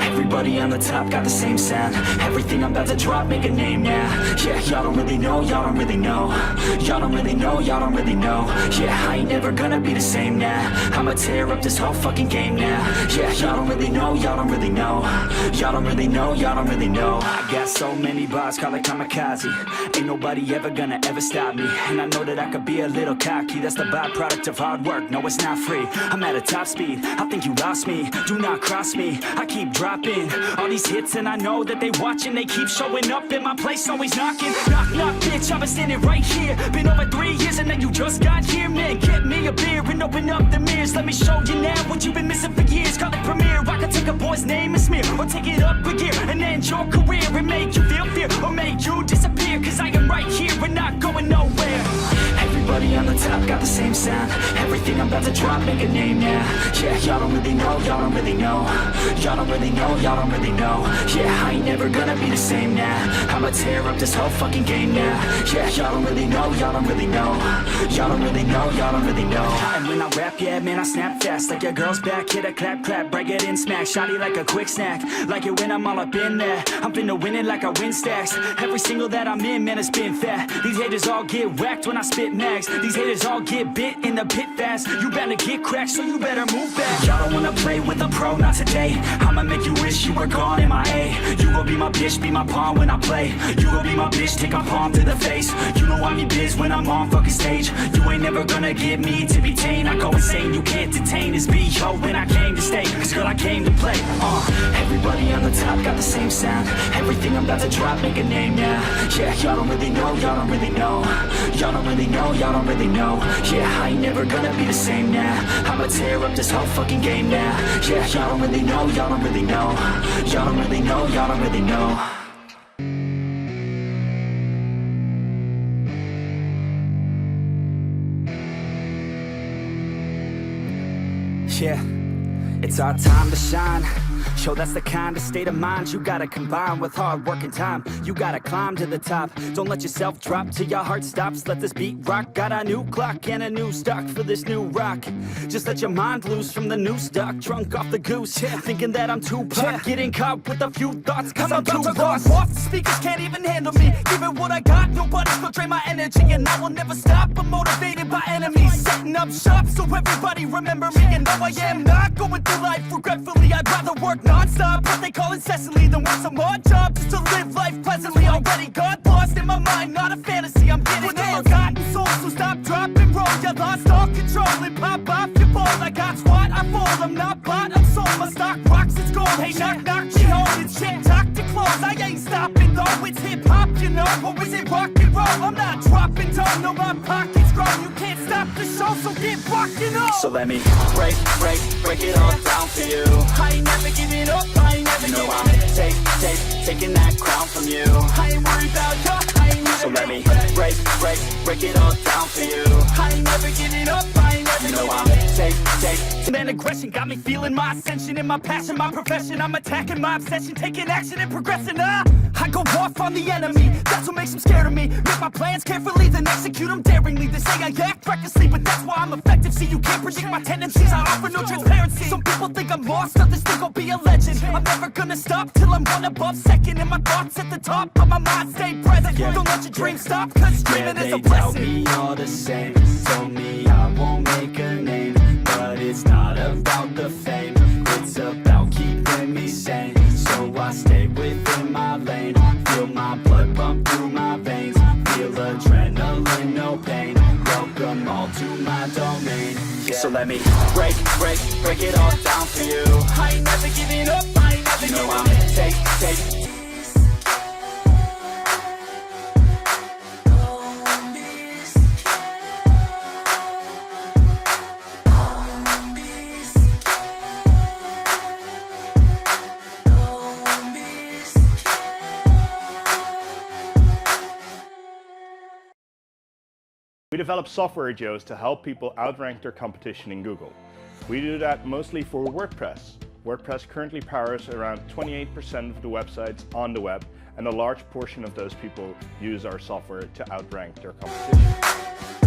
Everybody on the top got the same sound. Everything I'm about to drop, make a name now. Yeah, y'all don't really know, y'all don't really know. Y'all don't really know, y'all don't really know. Yeah, I ain't never gonna be the same now. I'ma tear up this whole fucking game now. Yeah, y'all don't really know, y'all don't really know. Y'all don't really know, y'all don't really know. I got so many bars, call it kamikaze. Ain't nobody ever gonna ever stop me. And I know that I could be a little cocky. That's the byproduct of hard work, no it's not free. I'm at a top speed, I think you lost me. Do not cross me, I keep dropping all these hits and I know that they watching. They keep showing up in my place, always knocking. Knock, knock, bitch, I've been standing right here. Been over 3 years and then you just got here. Man, get me a beer and open up the mirrors. Let me show you now what you've been missing for years. Call it premiere, I can take a boy's name and smear, or take it up a gear and end your career and make you feel fear, or make you disappear. Cause I am right here and not going nowhere. Everybody on the top got the same sound. Everything I'm about to drop, make a name now. Yeah, y'all don't really know, y'all don't really know. Y'all don't really know, y'all don't really know. Yeah, I ain't never gonna be the same now. I'ma tear up this whole fucking game now. Yeah, y'all don't really know, y'all don't really know. Y'all don't really know, y'all don't really know. And when I rap, yeah, man, I snap fast. Like your girl's back, hit a clap, clap, break it in, smack. Shotty like a quick snack, like it when I'm all up in there. I'm finna win it like I win stacks. Every single that I'm in, man, it's been fat. These haters all get whacked when I spit mags. These haters all get bit in the pit fast. You better get cracked, so you better move back. Y'all don't wanna play with a pro, not today. I'ma make you wish you were gone in my A. You gon' be my bitch, be my pawn when I play. You gon' be my bitch, take my palm to the face. You know I'm your biz when I'm on fucking stage. You ain't never gonna get me to be tame. I go insane, you can't detain this B.O. when I came to stay. Cause girl, I came to play. Everybody on the top got the same sound. Everything I'm about to drop, make a name now. Yeah, y'all don't really know, y'all don't really know. Y'all don't really know, y'all don't really know. Yeah, I ain't never gonna be the same now. I'ma tear up this whole fucking game now. Yeah, y'all don't really know, y'all don't really know. Y'all don't really know, y'all don't really know. Yeah, it's our time to shine. Yo, that's the kind of state of mind you gotta combine with hard work and time. You gotta climb to the top. Don't let yourself drop till your heart stops. Let this beat rock. Got a new clock and a new stock for this new rock. Just let your mind loose from the new stock. Drunk off the goose, thinking that I'm too pop. Getting caught with a few thoughts cause I'm too lost. Off the speakers can't even handle me. Give it what I got, nobody's gonna drain my energy. And I will never stop, I'm motivated by enemies. Setting up shop so everybody remember me. And no, I am not going through life regretfully. I'd rather work non-stop, what they call incessantly, than work some odd job just to live life pleasantly. Already got lost in my mind, not a fantasy. I'm getting with a forgotten soul, so stop, drop, and roll. You lost all control and pop off your ball. I got squat, I fall, I'm not bought, I'm sold. My stock rocks, it's gold. Hey, knock, knock, she holding shit, talk to close. I ain't stopping though, it's hip-hop, you know. Or is it rock and roll? I'm not dropping down, no, my pocket's grown. You can't stop the show, so get rockin' on. So let me break it all down for you. I ain't never giving up, I ain't never giving up. Taking that crown from you. I ain't worried about you, I ain't never. So let me break it all down for you. I ain't never giving up, I ain't never giving up. And aggression got me feeling my ascension in my passion, my profession. I'm attacking my obsession, taking action and progressing. I go off on the enemy, that's what makes them scared of me. Make my plans carefully, then execute them daringly. They say I act recklessly, but that's why I'm effective. See, you can't predict my tendencies, I offer no transparency. Some people think I'm lost, others think I'll be a legend. I'm never gonna stop till I'm one above second. And my thoughts at the top, but my mind stay present. Don't let your dreams stop, cause dreaming is a blessing. They tell me all the same, told me I won't make a name. But it's not about the fame, it's about keeping me sane. So I stay within my lane, feel my blood pump through my veins. Feel adrenaline, no pain, welcome all to my domain. So let me break it all down for you. I ain't never giving up, I ain't never giving up. Take We develop software at Yoast to help people outrank their competition in Google. We do that mostly for WordPress. WordPress currently powers around 28% of the websites on the web, and a large portion of those people use our software to outrank their competition.